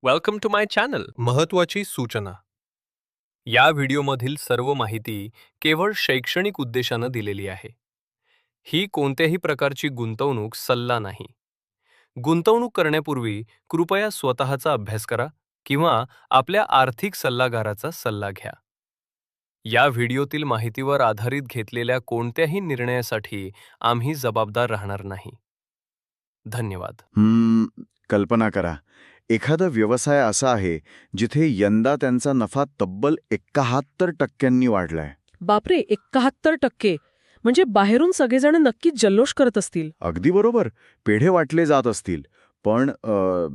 Welcome to my channel. महत्त्वाची सूचना. या व्हिडिओमधील सर्व माहिती केवळ शैक्षणिक उद्देशानं दिलेली आहे. ही कोणत्याही प्रकारची गुंतवणूक सल्ला नाही. गुंतवणूक करण्यापूर्वी कृपया स्वतःचा अभ्यास करा किंवा आपल्या आर्थिक सल्लागाराचा सल्ला घ्या. या व्हिडिओतील माहितीवर आधारित घेतलेल्या कोणत्याही निर्णयासाठी आम्ही जबाबदार राहणार नाही. धन्यवाद. कल्पना करा, एखादा व्यवसाय असा आहे जिथे यंदा त्यांचा नफा तब्बल 71% वाढलाय. बापरे, 71%! म्हणजे बाहेरून सगळेजण नक्कीच जल्लोष करत असतील. अगदी बरोबर, पेढे वाटले जात असतील. पण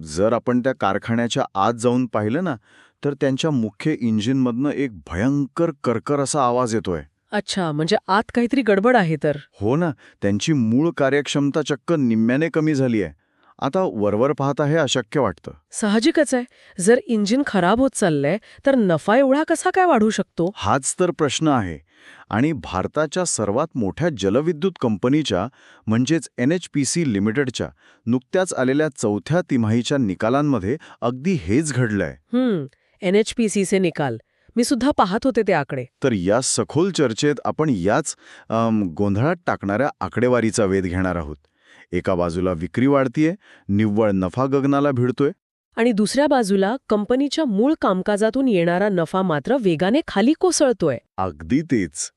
जर आपण त्या कारखान्याच्या आत जाऊन पाहिलं ना, तर त्यांच्या मुख्य इंजिनमधनं एक भयंकर करकर असा आवाज येतोय. अच्छा, म्हणजे आत काहीतरी गडबड आहे तर. हो ना, त्यांची मूळ कार्यक्षमता चक्क निम्म्याने कमी झाली आहे. आता वरवर पाहता हे अशक्य वाटतं. साहजिकच आहे. जर इंजिन खराब होत चाललंय तर नफा एवढा कसा काय वाढू शकतो? हाच तर प्रश्न आहे. आणि भारताच्या सर्वात मोठ्या जलविद्युत कंपनीच्या म्हणजेच NHPC लिमिटेडच्या नुकत्याच आलेल्या चौथ्या तिमाहीच्या निकालांमध्ये अगदी हेच घडलंय. NHPCचे निकाल मी सुद्धा पाहत होते ते आकडे. तर या सखोल चर्चेत आपण याच गोंधळात टाकणाऱ्या आकडेवारीचा वेध घेणार आहोत. एका बाजूला विक्री वाढतीये, निव्वळ नफा गगनाला भिडतोय, आणि दुसऱ्या बाजूला कंपनीच्या मूळ कामकाजातून येणारा नफा मात्र वेगाने खाली कोसळतोय. अगदी तेच.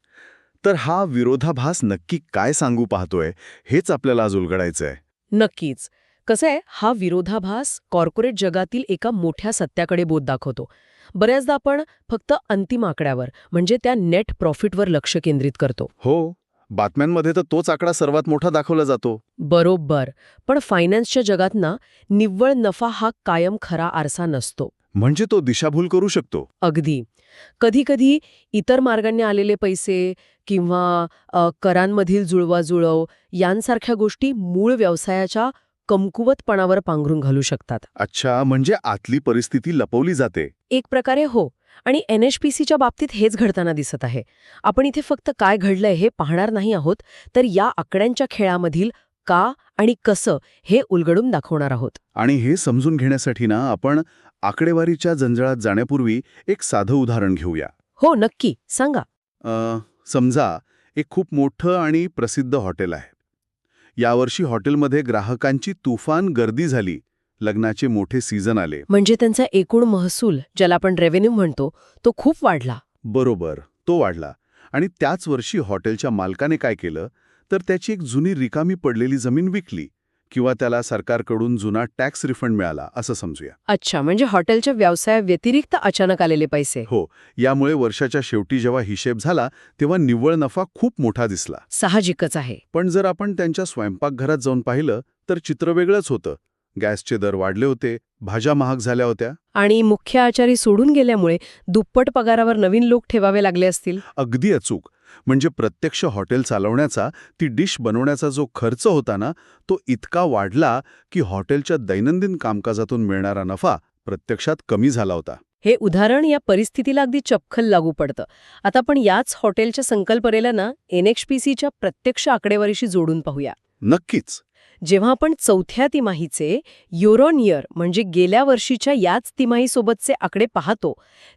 तर हा विरोधाभास नक्की काय सांगू पाहतोय हेच आपल्याला आज उलगडायचंय. नक्कीच. कसं आहे, हा विरोधाभास कॉर्पोरेट जगातील एका मोठ्या सत्याकडे बोट दाखवतो. बऱ्याचदा आपण फक्त अंतिम आकड्यावर म्हणजे त्या नेट प्रॉफिटवर लक्ष केंद्रित करतो. हो, बातम्यांमध्ये तर तोच आकडा सर्वात मोठा दाखवला जातो. बरोबर. पण फायनान्सच्या जगात ना, निव्वळ नफा हा कायम खरा आरसा नसतो. म्हणजे तो दिशाभूल करू शकतो. अगदी. कधी-कधी इतर मार्गांनी आलेले पैसे किंवा करांमधील जुळवाजुळव यांसारख्या गोष्टी मूळ व्यवसायाच्या कमकुवतपणावर पांघरून घालू शकतात. अच्छा, म्हणजे आतली परिस्थिती लपवली जाते. एक प्रकारे हो. आणि NHPCच्या बाबतीत हेच घडताना दिसत आहे. आपण इथे फक्त काय घडलंय हे पाहणार नाही आहोत, तर या आकड्यांच्या खेळामधील का आणि कसं हे उलगडून दाखवणार आहोत. आणि हे समजून घेण्यासाठी ना आपण आकडेवारीच्या जंजाळात जाण्यापूर्वी एक साधं उदाहरण घेऊया. हो, नक्की. सांगा. समजा एक खूप मोठं आणि प्रसिद्ध हॉटेल आहे. यावर्षी हॉटेलमध्ये ग्राहकांची तुफान गर्दी झाली. लग्नाचे मोठे सीझन आले. म्हणजे त्यांचा एकूण महसूल, ज्याला आपण रेव्हेन्यू म्हणतो, तो खूप वाढला. बरोबर, तो वाढला. आणि त्याच वर्षी हॉटेलच्या मालकाने काय केलं तर त्याची एक जुनी रिकामी पडलेली जमीन विकली किंवा त्याला सरकारकडून जुना टॅक्स रिफंड मिळाला असं समजूया. अच्छा, म्हणजे हॉटेलच्या व्यवसायाव्यतिरिक्त अचानक आलेले पैसे. हो, यामुळे वर्षाच्या शेवटी जेव्हा हिशेब झाला तेव्हा निव्वळ नफा खूप मोठा दिसला. साहजिकच आहे. पण जर आपण त्यांच्या स्वयंपाकघरात जाऊन पाहिलं तर चित्र वेगळंच होतं. गॅसचे दर वाढले होते, भाज्या महाग झाल्या होत्या. आणि मुख्य आचारी सोडून गेल्यामुळे दुप्पट पगारावर नवीन लोक ठेवावे लागले असतील. अगदी अचूक. म्हणजे प्रत्यक्ष हॉटेल चालवण्याचा, ती डिश बनवण्याचा जो खर्च होता ना, तो इतका वाढला की हॉटेलच्या दैनंदिन कामकाजातून मिळणारा नफा प्रत्यक्षात कमी झाला होता. हे उदाहरण या परिस्थितीला अगदी चपखल लागू पडतं. आता आपण याच हॉटेलच्या संकल्पनेला ना NHPCच्या प्रत्यक्ष आकडेवारीशी जोडून पाहूया. नक्कीच. जेव्हा आपण चौथ्या तिमाहीचे युअर ऑन इयर म्हणजे गेल्या वर्षीच्या याच तिमाहीसोबतचे आकडे पाहतो,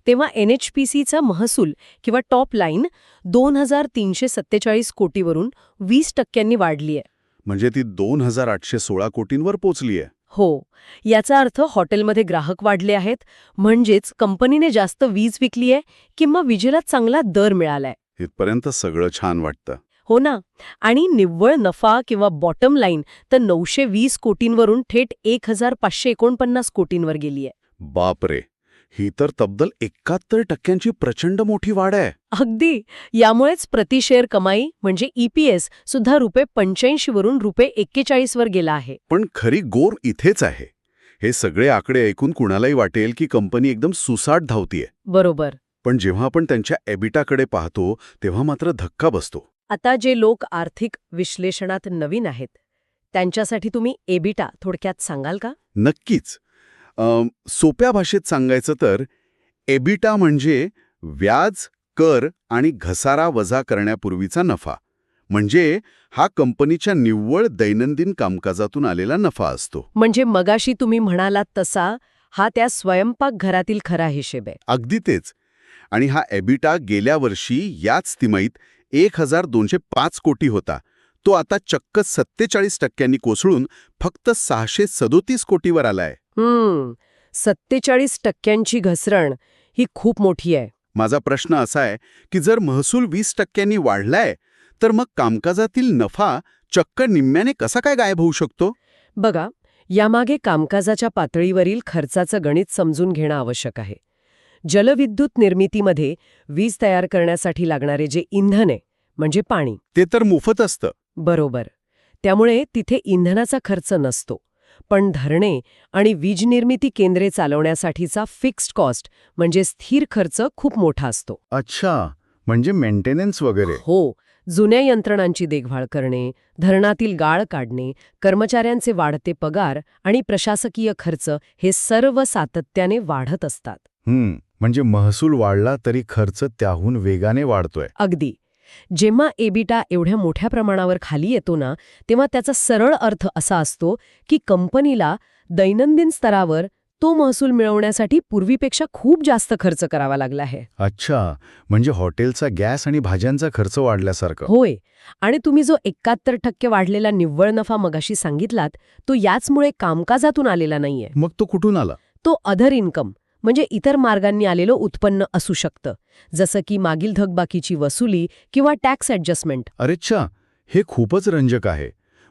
तेव्हा NHPCचा महसूल किंवा टॉप लाईन 2,347 कोटीवरून 20% वाढली आहे. म्हणजे ती 2,816 कोटींवर पोचलीय. हो, याचा अर्थ हॉटेलमध्ये ग्राहक वाढले आहेत, म्हणजेच कंपनीने जास्त वीज विकली आहे किंवा विजेला चांगला दर मिळालाय. इथपर्यंत सगळं छान वाटतं. हो ना. आणि निव्वळ नफा किंवा बॉटम लाईन तर 920 कोटींवरून थेट 1,549 कोटींवर गेलीय. बापरे, ही तर तब्बल 71% प्रचंड मोठी वाढ आहे. अगदी. यामुळेच प्रति शेअर कमाई म्हणजे EPS सुद्धा ₹85 वरून ₹41 वर गेला आहे. पण खरी गोर इथेच आहे. हे सगळे आकडे ऐकून कुणालाही वाटेल की कंपनी एकदम सुसाट धावतीये. बरोबर. पण जेव्हा आपण त्यांच्या एबिटाकडे पाहतो तेव्हा मात्र धक्का बसतो. आता जे लोक आर्थिक विश्लेषणात नवीन आहेत, त्यांच्यासाठी तुम्ही एबिटा थोडक्यात सांगाल का? नक्कीच. सोप्या भाषेत सांगायचं तर एबिटा म्हणजे व्याज, कर आणि घसारा वजा करण्यापूर्वीचा नफा. म्हणजे हा कंपनीच्या निव्वळ दैनंदिन कामकाजातून आलेला नफा असतो. म्हणजे मगाशी तुम्ही म्हणालात तसा हा त्या स्वयंपाकघरातील खरा हिशेब आहे. अगदी तेच. आणि हा एबिटा गेल्या वर्षी याच तिमाहीत 1,205 कोटी होता. तो आता चक्क 47% कोसळून फक्त 637 कोटीवर आलाय. 47% घसरण ही खूप मोठी आहे. माझा प्रश्न असा आहे की जर महसूल 20% वाढलाय तर मग कामकाजातील नफा चक्क निम्म्याने कसा काय गायब होऊ शकतो? बघा, यामागे कामकाजाच्या पातळीवरील खर्चाचं गणित समजून घेणं आवश्यक आहे. जलविद्युत निर्मितीमध्ये वीज तयार करण्यासाठी लागणारे जे इंधन आहे म्हणजे पाणी, ते तर मोफत असतं. बरोबर. त्यामुळे तिथे इंधनाचा खर्च नसतो. पण धरणे आणि वीज निर्मिती केंद्रे चालवण्यासाठीचा फिक्स्ड कॉस्ट म्हणजे स्थिर खर्च खूप मोठा असतो. अच्छा, म्हणजे मेंटेनन्स वगैरे. हो, जुन्या यंत्रणांची देखभाल करणे, धरणातील गाळ काढणे, कर्मचाऱ्यांचे वाढते पगार आणि प्रशासकीय खर्च हे सर्व सातत्याने वाढत असतात. म्हणजे महसूल वाढला तरी खर्च त्याहून वेगाने वाढतोय. अगदी. जेव्हा एबिटा एवढ्या मोठ्या प्रमाणावर खाली येतो ना, तेव्हा त्याचा सरळ अर्थ असा असतो की कंपनीला दैनंदिन स्तरावर तो महसूल मिळवण्यासाठी पूर्वीपेक्षा खूप जास्त खर्च करावा लागला आहे. अच्छा, म्हणजे हॉटेलचा गॅस आणि भाज्यांचा खर्च वाढल्यासारखं. होय. आणि तुम्ही जो 71% वाढलेला निव्वळ नफा मगाशी सांगितलात, तो याचमुळे कामकाजातून आलेला नाहीये. मग तो कुठून आला? तो अदर इन्कम म्हणजे इतर मार्गांनी आलेलं उत्पन्न असू शकतं, जसं की मागील थकबाकीची वसुली किंवा टॅक्स ॲडजस्टमेंट. अरेच्छा, हे खूपच रंजक आहे.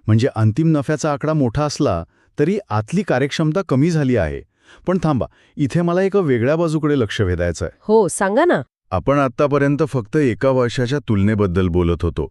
म्हणजे अंतिम नफ्याचा आकडा मोठा असला तरी आतली कार्यक्षमता कमी झाली आहे. पण थांबा, इथे मला एका वेगळ्या बाजूकडे लक्ष वेधायचं आहे. हो, सांगा ना. आपण आत्तापर्यंत फक्त एका वर्षाच्या तुलनेबद्दल बोलत होतो.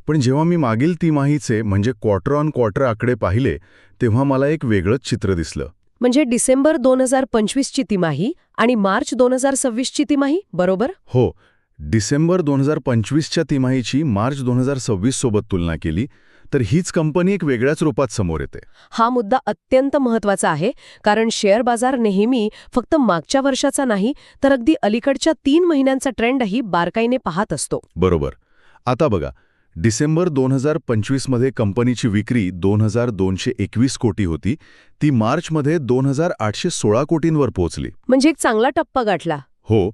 पण जेव्हा मी मागील तिमाहीचे म्हणजे क्वार्टर ऑन क्वार्टर आकडे पाहिले तेव्हा मला एक वेगळंच चित्र दिसलं. म्हणजे डिसेंबर 2025ची तिमाही आणि मार्च 2026ची तिमाही, बरोबर? हो, डिसेंबर 2025च्या तिमाहीची मार्च 2026 सोबत तुलना केली तर हीच कंपनी एक वेगळ्याच रूपात समोर येते. हा मुद्दा अत्यंत महत्त्वाचा आहे, कारण शेअर बाजार नेहमी फक्त मागच्या वर्षाचा नाही तर अगदी अलीकडच्या 3 महिन्यांचा ट्रेंडही बारकाईने पाहत असतो. बरोबर. आता बघा, डिसेंबर 2025मध्ये कंपनीची विक्री 2,221 कोटी होती. ती मार्चमध्ये 2,816 कोटींवर पोहोचली. म्हणजे एक चांगला टप्पा गाठला. हो,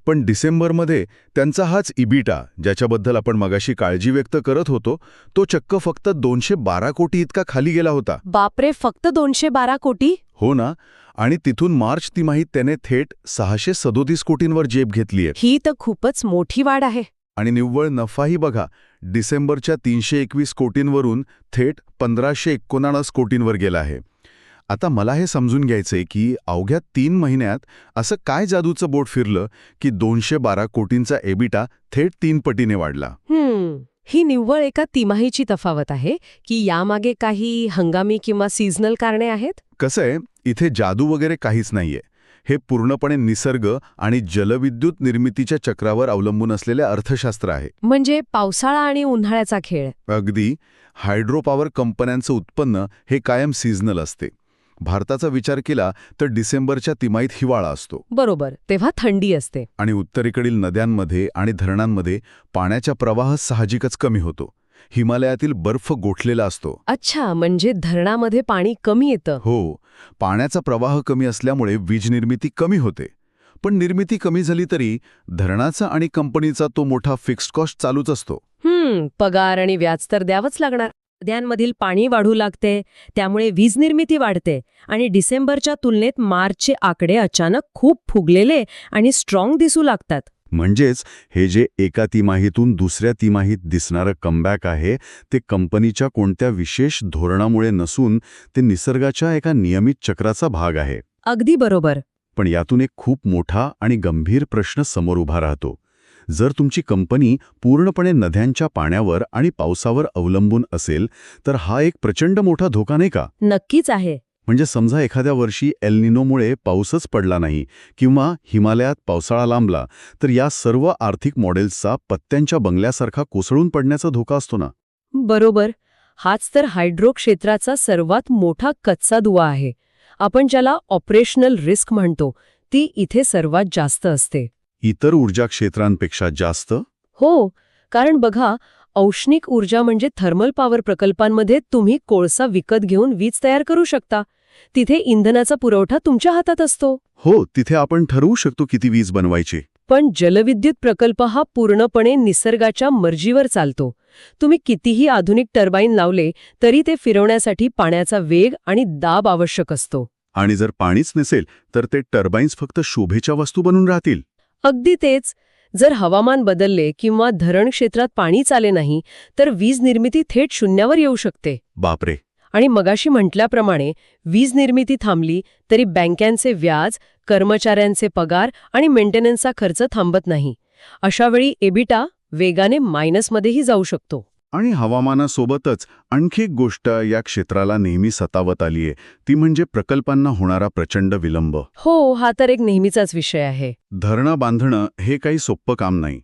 पण डिसेंबरमध्ये त्यांचा हाच इबिटा, ज्याच्याबद्दल आपण मगाशी काळजी व्यक्त करत होतो, तो चक्क फक्त 212 कोटी इतका खाली गेला होता. बापरे, फक्त 212 कोटी? हो ना. आणि तिथून मार्च तिमाहीत त्याने थेट 637 कोटींवर झेप घेतलीय. ही तर खूपच मोठी वाढ आहे. आणि निव्वळ नफाही बघा, डिसेंबरच्या 321 कोटींवरून थेट 1,579 कोटींवर गेला आहे. आता मला हे समजून घ्यायचंय की अवघ्या 3 महिन्यात असं काय जादूचं बोट फिरलं की 212 कोटींचा एबिटा थेट 3 पटीने वाढला. ही निव्वळ एका तिमाहीची तफावत आहे की यामागे काही हंगामी किंवा सीझनल कारणे आहेत? कसं आहे, इथे जादू वगैरे काहीच नाहीये. हे पूर्णपणे निसर्ग आणि जलविद्युत निर्मितीच्या चक्रावर अवलंबून असलेले अर्थशास्त्र आहे. म्हणजे पावसाळा आणि उन्हाळ्याचा खेळ. अगदी. हायड्रोपॉवर कंपन्यांचं उत्पन्न हे कायम सीझनल असते. भारताचा विचार केला तर डिसेंबरच्या तिमाहीत हिवाळा असतो. बरोबर, तेव्हा थंडी असते. आणि उत्तरेकडील नद्यांमध्ये आणि धरणांमध्ये पाण्याचा प्रवाह साहजिकच कमी होतो. हिमालयातील बर्फ गोठलेला असतो. अच्छा, म्हणजे धरणामध्ये पाणी कमी येतं. हो, पाण्याचा प्रवाह कमी असल्यामुळे वीज निर्मिती कमी होते. पण निर्मिती कमी झाली तरी धरणाचा आणि कंपनीचा तो मोठा फिक्स्ड कॉस्ट चालूच असतो. पगार आणि व्याज तर द्यावंच लागणार. नद्यांमधील पाणी वाढू लागते, त्यामुळे वीज निर्मिती वाढते आणि डिसेंबरच्या तुलनेत मार्चचे आकडे अचानक खूप फुगलेले आणि स्ट्रॉंग दिसू लागतात. म्हणजेच हे जे एका तिमाहीतून दुसऱ्या तिमाहीत दिसणारं कमबॅक आहे ते कंपनीच्या कोणत्या विशेष धोरणामुळे नसून ते निसर्गाच्या एका नियमित चक्राचा भाग आहे. अगदी बरोबर. पण यातून एक खूप मोठा आणि गंभीर प्रश्न समोर उभा राहतो. जर तुमची कंपनी पूर्णपणे नद्यांच्या पाण्यावर आणि पावसावर अवलंबून असेल तर हा एक प्रचंड मोठा धोका नाही का? नक्कीच आहे. म्हणजे समजा एखाद्या वर्षी एल निनोमुळे पाऊसच पडला नाही किंवा हिमालयात पावसाळा लांबला तर या सर्व आर्थिक मॉडेल्सचा पत्त्यांच्या बंगल्यासारखा कोसळून पडण्याचा धोका असतो ना. बरोबर. हाच तर हायड्रो क्षेत्राचा सर्वात मोठा कच्चा दुवा आहे. आपण ज्याला ऑपरेशनल रिस्क म्हणतो ती इथे सर्वात जास्त असते. इतर ऊर्जा क्षेत्रांपेक्षा जास्त? हो, कारण बघा, औष्णिक ऊर्जा म्हणजे थर्मल पॉवर प्रकल्पांमध्ये तुम्ही कोळसा विकत घेऊन वीज तयार करू शकता. तिथे इंधनाचा पुरवठा तुमच्या हातात असतो. हो, तिथे आपण ठरवू शकतो किती वीज बनवायची. पण जलविद्युत प्रकल्प हा पूर्णपणे निसर्गाच्या मर्जीवर चालतो. तुम्ही कितीही आधुनिक टर्बाईन लावले तरी ते फिरवण्यासाठी पाण्याचा वेग आणि दाब आवश्यक असतो. आणि जर पाणीच नसेल तर ते टर्बाईन्स फक्त शोभेच्या वस्तू बनून राहतील. अगदी तेच. जर हवामान बदलले किंवा धरण क्षेत्रात पाणीच आले नाही तर वीज निर्मिती थेट शून्यावर येऊ शकते. बापरे. आणि मगाशी म्हटल्याप्रमाणे वीज निर्मिती थांबली तरी बँकांचे व्याज, कर्मचाऱ्यांचे पगार आणि मेंटेनन्सचा खर्च थांबत नाही. अशावेळी एबिटा वेगाने मायनसमध्येही जाऊ शकतो. आणि हवामानासोबतच आणखी एक गोष्ट या क्षेत्राला नेहमी सतावत आलीये, ती म्हणजे प्रकल्पांना होणारा प्रचंड विलंब. हो, हा तर एक नेहमीचाच विषय आहे. धरणं बांधणं हे काही सोपं काम नाही.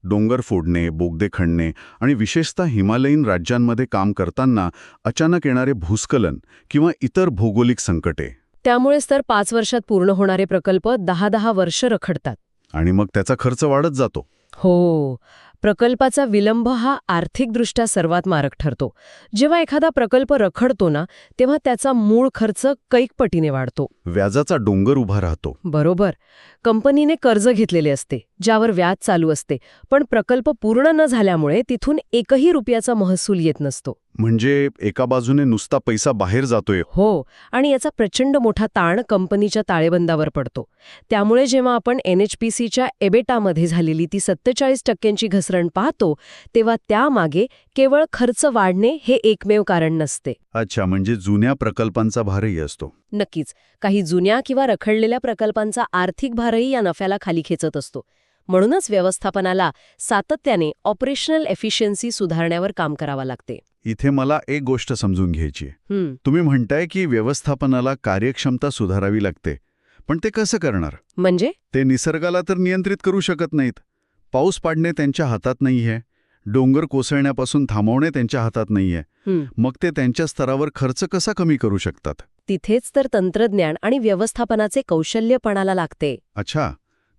डोंगर फोडणे, बोगदे खणणे आणि विशेषतः हिमालयीन राज्यांमध्ये काम करताना अचानक येणारे भूस्खलन किंवा इतर भौगोलिक संकटे. त्यामुळेच तर 5 वर्षात पूर्ण होणारे प्रकल्प 10-10 वर्ष रखडतात. आणि मग त्याचा खर्च वाढत जातो. हो, प्रकल्पाचा विलंब हा आर्थिकदृष्ट्या सर्वात मारक ठरतो. जेव्हा एखादा प्रकल्प रखडतो ना, तेव्हा त्याचा मूळ खर्च कैक पटीने वाढतो. व्याजाचा डोंगर उभा राहतो. बरोबर. कंपनीने कर्ज घेतलेले असते, ज्यावर व्याज चालू असते, पण प्रकल्प पूर्ण न झाल्यामुळे तिथून एकही रुपयाचा महसूल येत नसतो. म्हणजे एका बाजूने नुसता पैसा बाहेर जातोय. हो, आणि याचा प्रचंड मोठा ताण कंपनीच्या ताळेबंदावर पडतो. त्यामुळे जेव्हा आपण NHPCच्या एबेटामध्ये झालेली ती 47% घसरण पाहतो, तेव्हा त्यामागे केवळ खर्च वाढणे हे एकमेव कारण नसते. अच्छा, म्हणजे जुन्या प्रकल्पांचा भारही असतो. नक्कीच. काही जुन्या किंवा रखडलेल्या प्रकल्पांचा आर्थिक भारही या नफ्याला खाली खेचत असतो. म्हणूनच व्यवस्थापनाला सातत्याने ऑपरेशनल एफिशियन्सी सुधारण्यावर काम करावं लागते. इथे मला एक गोष्ट समजून घ्यायची आहे. तुम्ही म्हणताय की व्यवस्थापनाला कार्यक्षमता सुधारावी लागते, पण ते कसं करणार? म्हणजे ते निसर्गाला तर नियंत्रित करू शकत नाहीत. पाऊस पाडणे त्यांच्या हातात नाहीये. डोंगर कोसळण्यापासून थांबवणे त्यांच्या हातात नाहीये. मग ते त्यांच्या स्तरावर खर्च कसा कमी करू शकतात? तिथेच तर तंत्रज्ञान आणि व्यवस्थापनाचे कौशल्य पणाला लागते. अच्छा,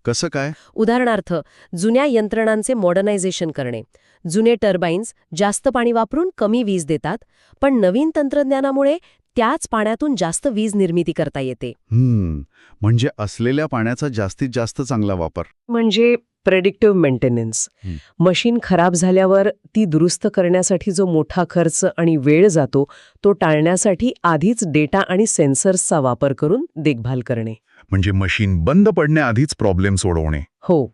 कसं काय? उदाहरणार्थ, जुन्या यंत्रणांचे मॉडर्नायझेशन करणे. जुने टर्बाईन्स जास्त पाणी वापरून कमी वीज देतात, पण नवीन तंत्रज्ञानामुळे त्याच पाण्यातून जास्त वीज निर्मिती करता येते. म्हणजे असलेल्या पाण्याचा जास्तीत जास्त चांगला वापर. म्हणजे प्रेडिक्टिव्ह मेंटेनन्स. मशीन खराब झाल्यावर ती दुरुस्त करण्यासाठी जो मोठा खर्च आणि वेळ जातो, तो टाळण्यासाठी आधीच डेटा आणि सेन्सर्सचा वापर करून देखभाल करणे. म्हणजे मशीन बंद पडण्याआधीच प्रॉब्लेम सोडवणे. हो,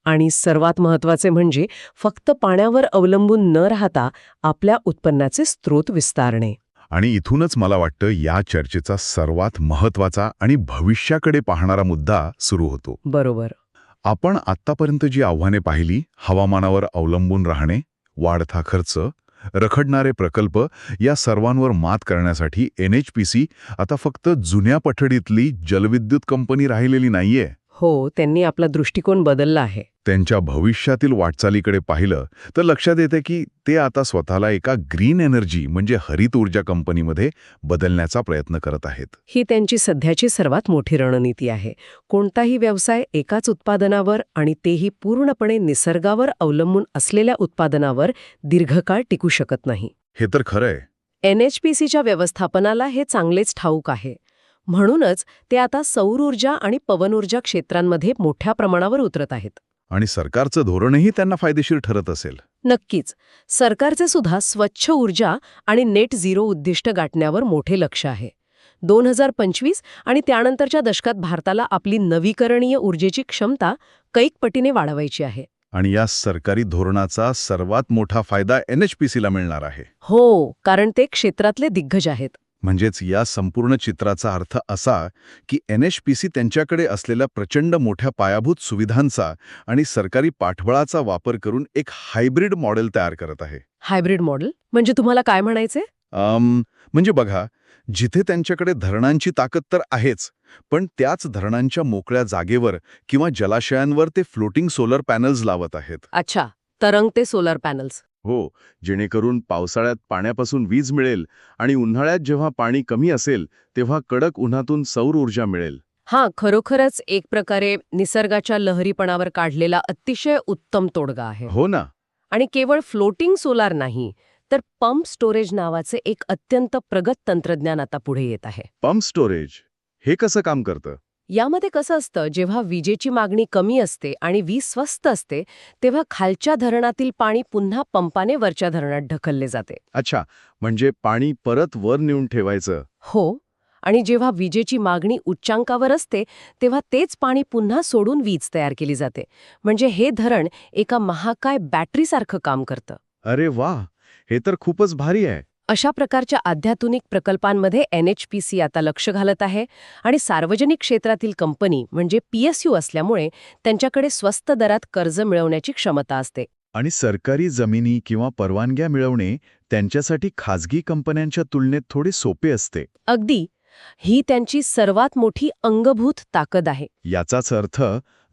आणि सर्वात महत्त्वाचे म्हणजे फक्त पाण्यावर अवलंबून न राहता आपल्या उत्पन्नाचे स्रोत विस्तारणे. आणि इथूनच मला वाटतं या चर्चेचा सर्वात महत्त्वाचा आणि भविष्याकडे पाहणारा मुद्दा सुरू होतो. बरोबर. आपण आत्तापर्यंत जी आव्हाने पाहिली, हवामानावर अवलंबून राहणे, वाढता खर्च, रखडणारे प्रकल्प, या सर्वांवर मात करण्यासाठी NHPC आता फक्त जुन्या पठडीतली जलविद्युत कंपनी राहिलेली नाहीये. हो, त्यांनी आपला दृष्टिकोन बदलला आहे. त्यांच्या भविष्यातील वाटचालीकडे पाहिलं तर लक्षात येते की ते आता स्वतःला एका ग्रीन एनर्जी म्हणजे हरित ऊर्जा कंपनीमध्ये बदलण्याचा प्रयत्न करत आहेत. ही त्यांची सध्याची सर्वात मोठी रणनीती आहे. कोणताही व्यवसाय एकाच उत्पादनावर आणि तेही पूर्णपणे निसर्गावर अवलंबून असलेल्या उत्पादनावर दीर्घकाळ टिकू शकत नाही. हे तर खरंय. NHPCच्या व्यवस्थापनाला हे चांगलेच ठाऊक आहे. म्हणूनच ते आता सौर ऊर्जा आणि पवन ऊर्जा क्षेत्रांमध्ये मोठ्या प्रमाणावर उतरत आहेत. आणि सरकारचं धोरणही त्यांना फायदेशीर ठरत असेल. नक्कीच. सरकारचे सुद्धा स्वच्छ ऊर्जा आणि नेट झिरो उद्दिष्ट गाठण्यावर मोठे लक्ष आहे. 2025 आणि त्यानंतरच्या दशकात भारताला आपली नवीकरणीय ऊर्जेची क्षमता कैक पटीने वाढवायची आहे. आणि या सरकारी धोरणाचा सर्वात मोठा फायदा NHPCला मिळणार आहे. हो, कारण ते क्षेत्रातले दिग्गज आहेत. म्हणजेच या संपूर्ण चित्राचा अर्थ असा की NHPC त्यांच्याकडे असलेल्या प्रचंड मोठ्या पायाभूत सुविधांचा आणि सरकारी पाठबळाचा वापर करून एक हायब्रिड मॉडेल तयार करत आहे. हायब्रिड मॉडेल म्हणजे तुम्हाला काय म्हणायचे? म्हणजे बघा, जिथे त्यांच्याकडे धरणांची ताकद तर आहेच, पण त्याच धरणांच्या मोकळ्या जागेवर किंवा जलाशयांवर ते फ्लोटिंग सोलर पॅनल्स लावत आहेत. अच्छा, तरंगते सोलर पॅनल्स. हो, जेणेकरून पावसाळ्यात पाण्यापासून वीज मिळेल आणि उन्हाळ्यात जेव्हा पाणी कमी असेल तेव्हा कडक उन्हातून सौर ऊर्जा मिळेल. हां, खरोखरच एक प्रकारे निसर्गाच्या लहरीपणावर काढलेला अतिशय उत्तम तोडगा आहे. हो ना. आणि केवळ फ्लोटिंग सोलार नाही, तर पंप स्टोरेज नावाचे एक अत्यंत प्रगत तंत्रज्ञान आता पुढे येत आहे. पंप स्टोरेज हे कसं काम करतं? यामध्ये कसं असतं, जेव्हा विजेची मागणी कमी असते आणि वीज स्वस्त असते, तेव्हा खालच्या धरणातील पाणी पुन्हा पंपाने वरच्या धरणात ढकलले जाते. अच्छा, म्हणजे पाणी परत वर नेऊन ठेवायचं. हो, आणि जेव्हा विजेची मागणी उच्चांकावर असते, तेव्हा तेच पाणी पुन्हा सोडून वीज तयार केली जाते. म्हणजे हे धरण एका महाकाय बॅटरीसारखं काम करतं. अरे वा, हे तर खूपच भारी आहे. अशा प्रकारच्या आध्यात्मिक प्रकल्पांमध्ये NHPC आता लक्ष घालत आहे आणि सार्वजनिक क्षेत्रातील कंपनी म्हणजे PSU असल्यामुळे त्यांच्याकडे स्वस्त दरात कर्ज मिळवण्याची क्षमता असते. आणि सरकारी जमिनी किंवा परवानग्या मिळवणे त्यांच्यासाठी खाजगी कंपन्यांच्या तुलनेत थोडे सोपे असते. अगदी, ही त्यांची सर्वात मोठी अंगभूत ताकद आहे. याचाच अर्थ,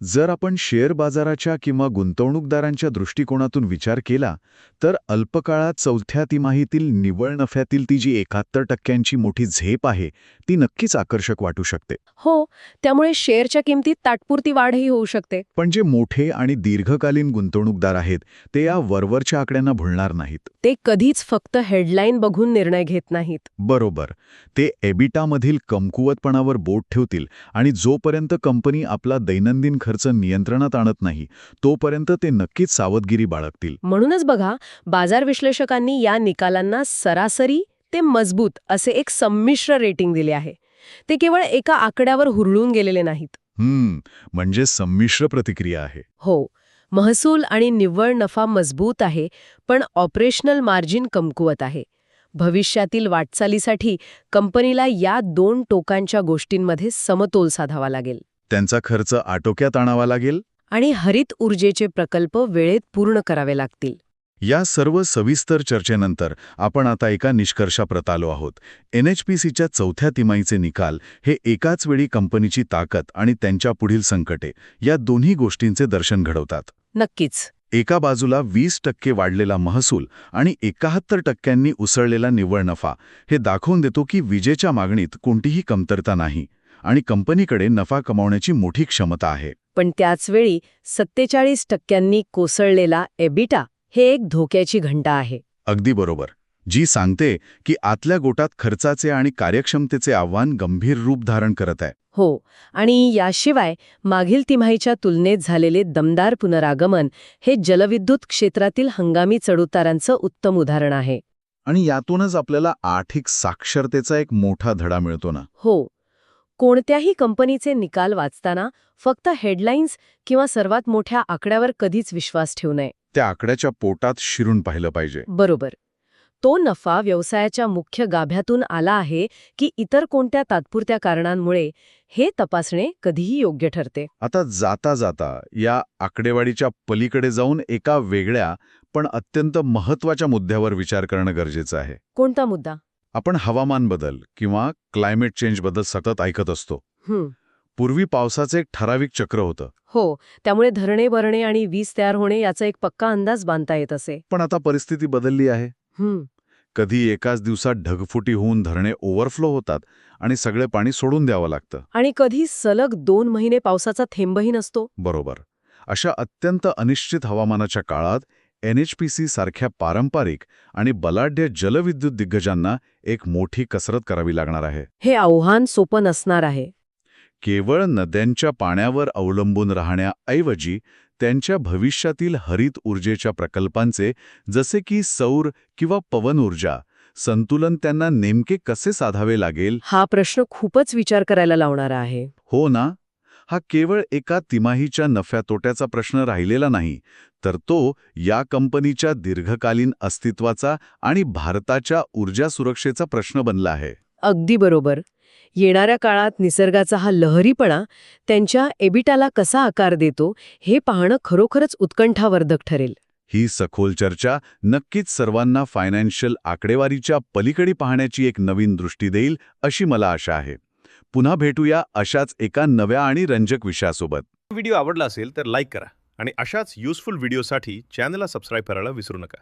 जर आपण शेअर बाजाराच्या किंवा गुंतवणूकदारांच्या दृष्टिकोनातून विचार केला, तर अल्पकाळात चौथ्या तिमाहीतील निव्वळ नफ्यातील ती जी 71% मोठी झेप आहे, ती नक्कीच आकर्षक वाटू शकते. हो, त्यामुळे शेअरच्या किमतीत तात्पुरती वाढही होऊ शकते. पण जे मोठे आणि दीर्घकालीन गुंतवणूकदार आहेत, ते या वरवरच्या आकड्यांना भुलणार नाहीत. ते कधीच फक्त हेडलाईन बघून निर्णय घेत नाहीत. बरोबर. ते एबिटामधील कमकुवतपणावर बोट ठेवतील आणि जोपर्यंत कंपनी आपला दैनंदिन खर्च नियंत्रणात आणत नाही, तोपर्यंत ते नक्कीच सावधगिरी बाळगतील. म्हणूनच बघा, बाजार विश्लेषकांनी या निकालांना सरासरी ते मजबूत असे एक संमिश्र रेटिंग दिले आहे. ते केवळ एका आकड्यावर हुरळून गेलेले नाहीत. म्हणजे संमिश्र प्रतिक्रिया आहे. हो, महसूल आणि निव्वळ नफा मजबूत आहे, पण ऑपरेशनल मार्जिन कमकुवत आहे. भविष्यातील वाटचालीसाठी कंपनीला या दोन टोकांच्या गोष्टींमध्ये समतोल साधावा लागेल. त्यांचा खर्च आटोक्यात आणावा लागेल. आणि हरित ऊर्जेचे प्रकल्प वेळेत पूर्ण करावे लागतील. या सर्व सविस्तर चर्चेनंतर आपण आता एका निष्कर्षाप्रत आलो आहोत. NHPCच्या चौथ्या तिमाहीचे निकाल हे एकाच वेळी कंपनीची ताकद आणि त्यांच्या पुढील संकटे या दोन्ही गोष्टींचे दर्शन घडवतात. नक्कीच. एका बाजूला 20% वाढलेला महसूल आणि 71% उसळलेला निव्वळ नफा हे दाखवून देतो की विजेच्या मागणीत कोणतीही कमतरता नाही आणि कंपनीकडे नफा कमावण्याची मोठी क्षमता आहे. पण त्याचवेळी 47% कोसळलेला एबिटा हे एक धोक्याची घंटा आहे. अगदी बरोबर. जी सांगते की आतल्या गोटात खर्चाचे आणि कार्यक्षमतेचे आव्हान गंभीर रूप धारण करत आहे. हो, आणि याशिवाय मागील तिमाहीच्या तुलनेत झालेले दमदार पुनरागमन हे जलविद्युत क्षेत्रातील हंगामी चढउतारांचं उत्तम उदाहरण आहे. आणि यातूनच आपल्याला आर्थिक साक्षरतेचा एक मोठा धडा मिळतो ना. हो, कोणत्याही कंपनीचे निकाल वाचताना फक्त हेडलाईन्स किंवा सर्वात मोठ्या आकड्यावर कधीच विश्वास ठेवू नये. त्या आकड्याच्या पोटात शिरून पाहिलं पाहिजे. बरोबर. तो नफा व्यवसायाच्या मुख्य गाभ्यातून आला आहे की इतर कोणत्या तात्पुरत्या कारणांमुळे, हे तपासणे कधीही योग्य ठरते. आता जाता जाता या आकडेवारीच्या पलीकडे जाऊन एका वेगळ्या पण अत्यंत महत्त्वाच्या मुद्द्यावर विचार करणं गरजेचं आहे. कोणता मुद्दा? आपण हवामान बदल किंवा क्लायमेट चेंजबद्दल सतत ऐकत असतो. पूर्वी पावसाचं एक ठराविक चक्र होतं. हो, त्यामुळे धरणे भरणे आणि वीज तयार होणे याचा एक पक्का अंदाज बांधता येत असे. पण आता परिस्थिती बदलली आहे. हं, कधी एकाच दिवसात ढगफुटी होऊन धरणे ओव्हरफ्लो होतात आणि सगळे पाणी सोडून द्यावं लागतं. आणि कधी सलग 2 महिने पावसाचा थेंबही नसतो. बरोबर. अशा अत्यंत अनिश्चित हवामानाच्या काळात NHPC सारख्या पारंपरिक आणि बलाढ्य जलविद्युत दिग्गजांना एक मोठी कसरत करावी लागणार आहे. हे आव्हान सोपं नसणार आहे. केवळ नद्यांच्या पाण्यावर अवलंबून राहण्याऐवजी त्यांच्या भविष्यातील हरित ऊर्जेच्या प्रकल्पांचे, जसे की सौर किंवा पवन ऊर्जा, संतुलन त्यांना नेमके कसे साधावे लागेल, हा प्रश्न खूपच विचार करायला लावणारा आहे. हो ना. हा केवळ एका तिमाहीच्या नफ्या-तोट्याचा प्रश्न राहिलेला नाही, तर तो या कंपनीच्या दीर्घकालीन अस्तित्वाचा आणि भारताच्या ऊर्जा सुरक्षेचा प्रश्न बनला आहे. अगदी बरोबर. येणाऱ्या काळात निसर्गाचा हा लहरीपणा त्यांच्या एबिटाला कसा आकार देतो, हे पाहणं खरोखरच उत्कंठावर्धक ठरेल. ही सखोल चर्चा नक्कीच सर्वांना फायनान्शियल आकडेवारीच्या पलीकडे पाहण्याची एक नवीन दृष्टी देईल, अशी मला आशा आहे. पुन्हा भेटूया अशाच एका नव्या आणि रंजक विषयासोबत. व्हिडिओ आवडला असेल तर लाईक करा आणि अशाच युजफुल व्हिडिओसाठी चॅनलला सबस्क्राईब करायला विसरू नका.